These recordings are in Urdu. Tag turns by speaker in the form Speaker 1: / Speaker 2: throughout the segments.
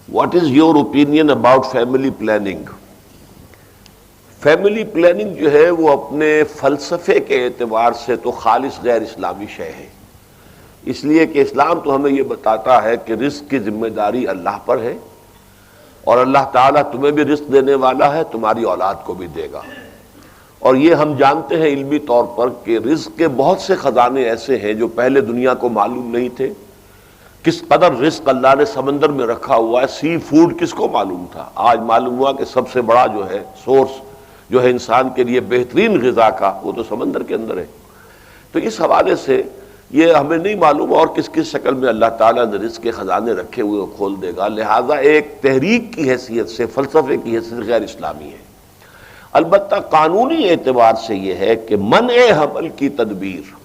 Speaker 1: What is your opinion about family planning? Family planning جو ہے وہ اپنے فلسفے کے اعتبار سے تو خالص غیر اسلامی شے ہے، اس لیے کہ اسلام تو ہمیں یہ بتاتا ہے کہ رزق کی ذمہ داری اللہ پر ہے، اور اللہ تعالیٰ تمہیں بھی رزق دینے والا ہے، تمہاری اولاد کو بھی دے گا۔ اور یہ ہم جانتے ہیں علمی طور پر کہ رزق کے بہت سے خزانے ایسے ہیں جو پہلے دنیا کو معلوم نہیں تھے۔ کس قدر رزق اللہ نے سمندر میں رکھا ہوا ہے، سی فوڈ کس کو معلوم تھا؟ آج معلوم ہوا کہ سب سے بڑا جو ہے سورس جو ہے انسان کے لیے بہترین غذا کا، وہ تو سمندر کے اندر ہے۔ تو اس حوالے سے یہ ہمیں نہیں معلوم اور کس کس شکل میں اللہ تعالیٰ نے رزق کے خزانے رکھے ہوئے وہ کھول دے گا، لہٰذا ایک تحریک کی حیثیت سے، فلسفے کی حیثیت سے غیر اسلامی ہے۔ البتہ قانونی اعتبار سے یہ ہے کہ منع حمل کی تدبیر،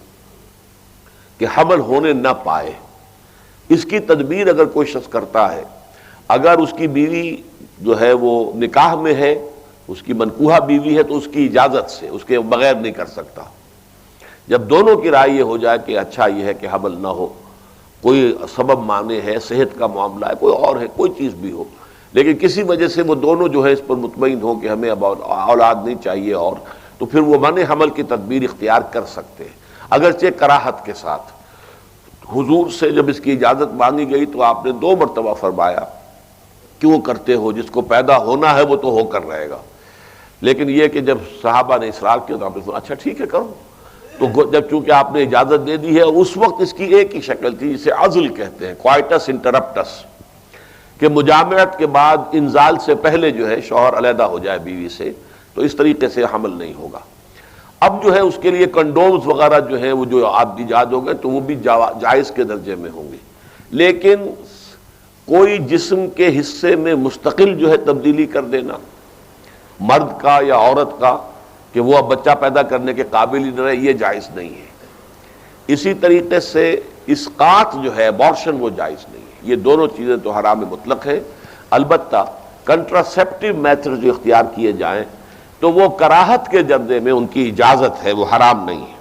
Speaker 1: کہ حمل ہونے نہ پائے، اس کی تدبیر اگر کوئی شخص کرتا ہے، اگر اس کی بیوی جو ہے وہ نکاح میں ہے، اس کی منکوحہ بیوی ہے، تو اس کی اجازت سے، اس کے بغیر نہیں کر سکتا۔ جب دونوں کی رائے یہ ہو جائے کہ اچھا یہ ہے کہ حمل نہ ہو، کوئی سبب مانے ہے، صحت کا معاملہ ہے، کوئی اور ہے، کوئی چیز بھی ہو، لیکن کسی وجہ سے وہ دونوں جو ہے اس پر مطمئن ہو کہ ہمیں اب اولاد نہیں چاہیے، اور تو پھر وہ منع حمل کی تدبیر اختیار کر سکتے ہیں، اگرچہ کراہت کے ساتھ۔ حضور سے جب اس کی اجازت مانگی گئی تو آپ نے 2 مرتبہ فرمایا، کیوں کرتے ہو؟ جس کو پیدا ہونا ہے وہ تو ہو کر رہے گا۔ لیکن یہ کہ جب صحابہ نے اصرار کیا تو آپ نے اچھا ٹھیک ہے کرو، تو جب چونکہ آپ نے اجازت دے دی ہے، اس وقت اس کی ایک ہی شکل تھی جسے عزل کہتے ہیں، کوائٹس انٹرپٹس، کہ مجامعت کے بعد انزال سے پہلے جو ہے شوہر علیحدہ ہو جائے بیوی سے، تو اس طریقے سے حمل نہیں ہوگا۔ اب جو ہے اس کے لیے کنڈومز وغیرہ جو ہیں وہ جو آپ ایجاد ہو گئے تو وہ بھی جائز کے درجے میں ہوں گے، لیکن کوئی جسم کے حصے میں مستقل جو ہے تبدیلی کر دینا مرد کا یا عورت کا، کہ وہ اب بچہ پیدا کرنے کے قابل ہی نہ رہے، یہ جائز نہیں ہے۔ اسی طریقے سے اسقاط جو ہے، ابارشن، وہ جائز نہیں ہے۔ یہ دونوں چیزیں تو حرام مطلق ہے۔ البتہ کنٹراسیپٹیو میتھڈ جو اختیار کیے جائیں تو وہ کراہت کے جردے میں ان کی اجازت ہے، وہ حرام نہیں ہے۔